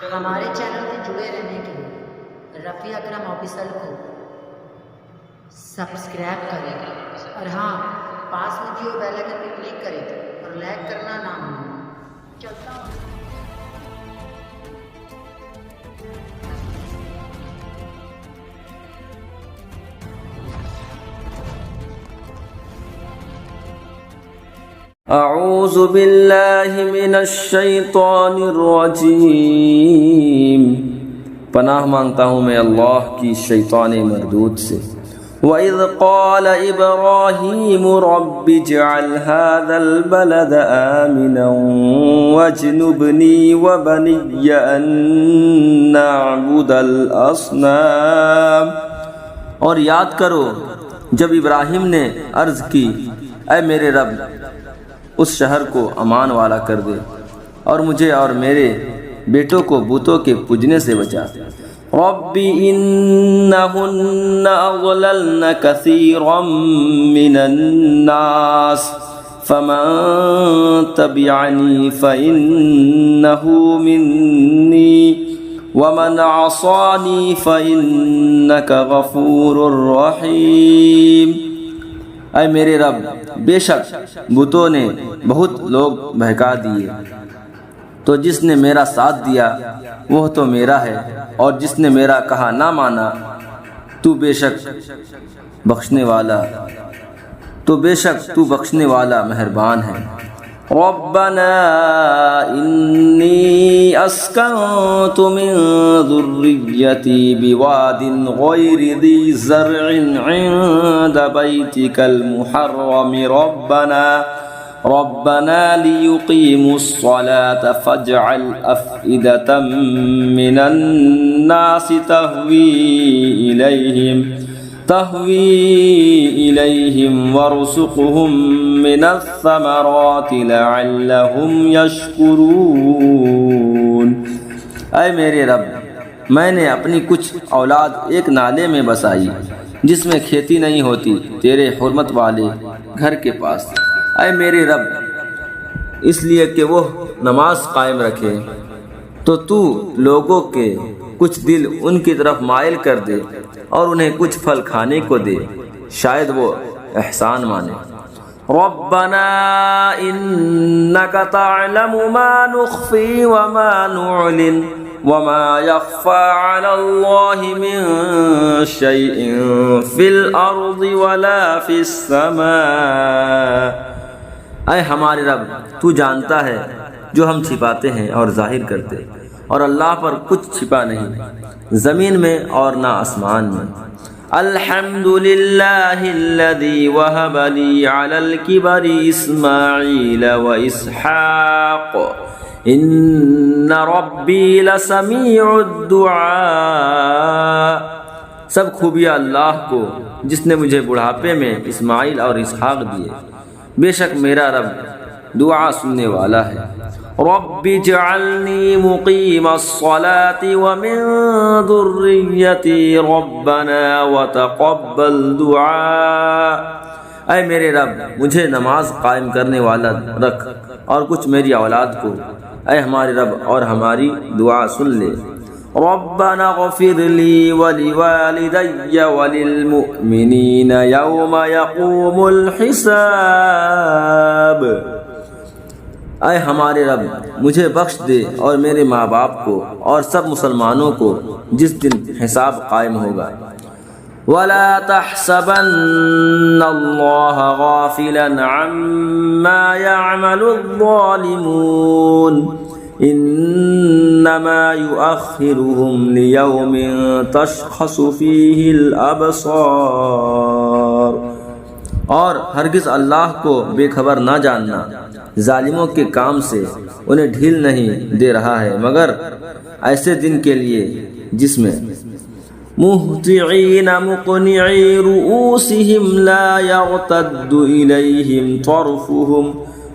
ہمارے چینل میں جڑے رہنے کے لیے رفیع اکرم آفیشل کو سبسکرائب کریں اور ہاں پاس میں جو بیل آئکن پہ کلک کریں اور لائک کرنا نہ بھولیں۔ چلتا ہوں۔ اعوذ باللہ من الشیطان الرجیم، پناہ مانگتا ہوں میں اللہ کی شیطان مردود سے۔ وَإِذْ قَالَ إِبْرَاهِيمُ رَبِّ اجْعَلْ هَذَا الْبَلَدَ آمِنًا وَاجْنُبْنِي وَبَنِيَّ أَن نَّعْبُدَ الْأَصْنَامَ۔ اور یاد کرو جب ابراہیم نے عرض کی، اے میرے رب اس شہر کو امان والا کر دے اور مجھے اور میرے بیٹوں کو بتوں کے پوجنے سے بچا۔ رب انہن اضللن کثیرا من الناس فمن تبعنی فانہ منی ومن عصانی فانک غفور رحیم۔ اے میرے رب بے شک بتوں نے بہت لوگ بہکا دیے، تو جس نے میرا ساتھ دیا وہ تو میرا ہے، اور جس نے میرا کہا نہ مانا تو بے شک بخشنے والا مہربان ہے۔ ربنا انی اسکنت من ذریتی بواد غیر ذی زرع عند بیتک المحرم ربنا لیقیموا الصلاة فاجعل افئدة من الناس تهوی الیہم وارزقہم من الثمرات لعلہم یشکرون۔ اے میرے رب میں نے اپنی کچھ اولاد ایک نالے میں بسائی جس میں کھیتی نہیں ہوتی تیرے حرمت والے گھر کے پاس۔ اے میرے رب اس لیے کہ وہ نماز قائم رکھے تو تو لوگوں کے کچھ دل ان کی طرف مائل کر دے اور انہیں کچھ پھل کھانے کو دے، شاید وہ احسان مانے۔ ربنا انک تعلم ما نخفی وما نعلن وما يخفى على الله من شيء في الارض ولا في السماء۔ اے ہمارے رب تو جانتا ہے جو ہم چھپاتے ہیں اور ظاہر کرتے، اور اللہ پر کچھ چھپا نہیں زمین میں اور نہ آسمان میں۔ الحمد للہ الذی وہب لی علی الکبر اسماعیل و اسحاق ان ربی لسمیع الدعاء۔ سب خوبیاں اللہ کو جس نے مجھے بڑھاپے میں اسماعیل اور اسحاق دیے، بے شک میرا رب دعا سننے والا ہے۔ رب اجعلنی مقیم الصلاة ومن ذریتی ربنا وتقبل دعاء۔ اے میرے رب مجھے نماز قائم کرنے والا رکھ اور کچھ میری اولاد کو، اے ہمارے رب اور ہماری دعا سن لے۔ ربنا اغفر لی ولوالدی وللمؤمنین یوم یقوم الحساب۔ اے ہمارے رب مجھے بخش دے اور میرے ماں باپ کو اور سب مسلمانوں کو جس دن حساب قائم ہوگا۔ وَلَا تَحْسَبَنَّ اللَّهَ غَافِلًا عَمَّا يَعْمَلُ الظَّالِمُونَ إِنَّمَا يُؤَخِّرُهُمْ لِيَوْمٍ تَشْخَصُ فِيهِ الْأَبْصَارُ۔ اور ہرگز اللہ کو بے خبر نہ جاننا ظالموں کے کام سے انہیں ڈھیل نہیں دے رہا ہے، مگر ایسے دن کے لیے جس میں مہطعین مقنعی رؤوسہم لا یرتد الیہم طرفہم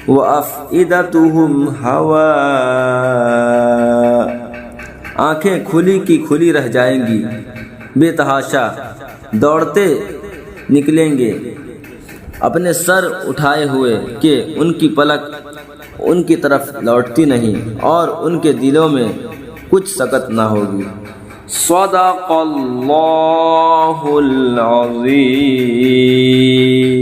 وافئدتہم ہواء۔ آنکھیں کھلی کی کھلی رہ جائیں گی، بے تحاشا دوڑتے نکلیں گے اپنے سر اٹھائے ہوئے کہ ان کی پلک ان کی طرف لوٹتی نہیں، اور ان کے دلوں میں کچھ سکت نہ ہوگی۔ صدق اللہ العظیم۔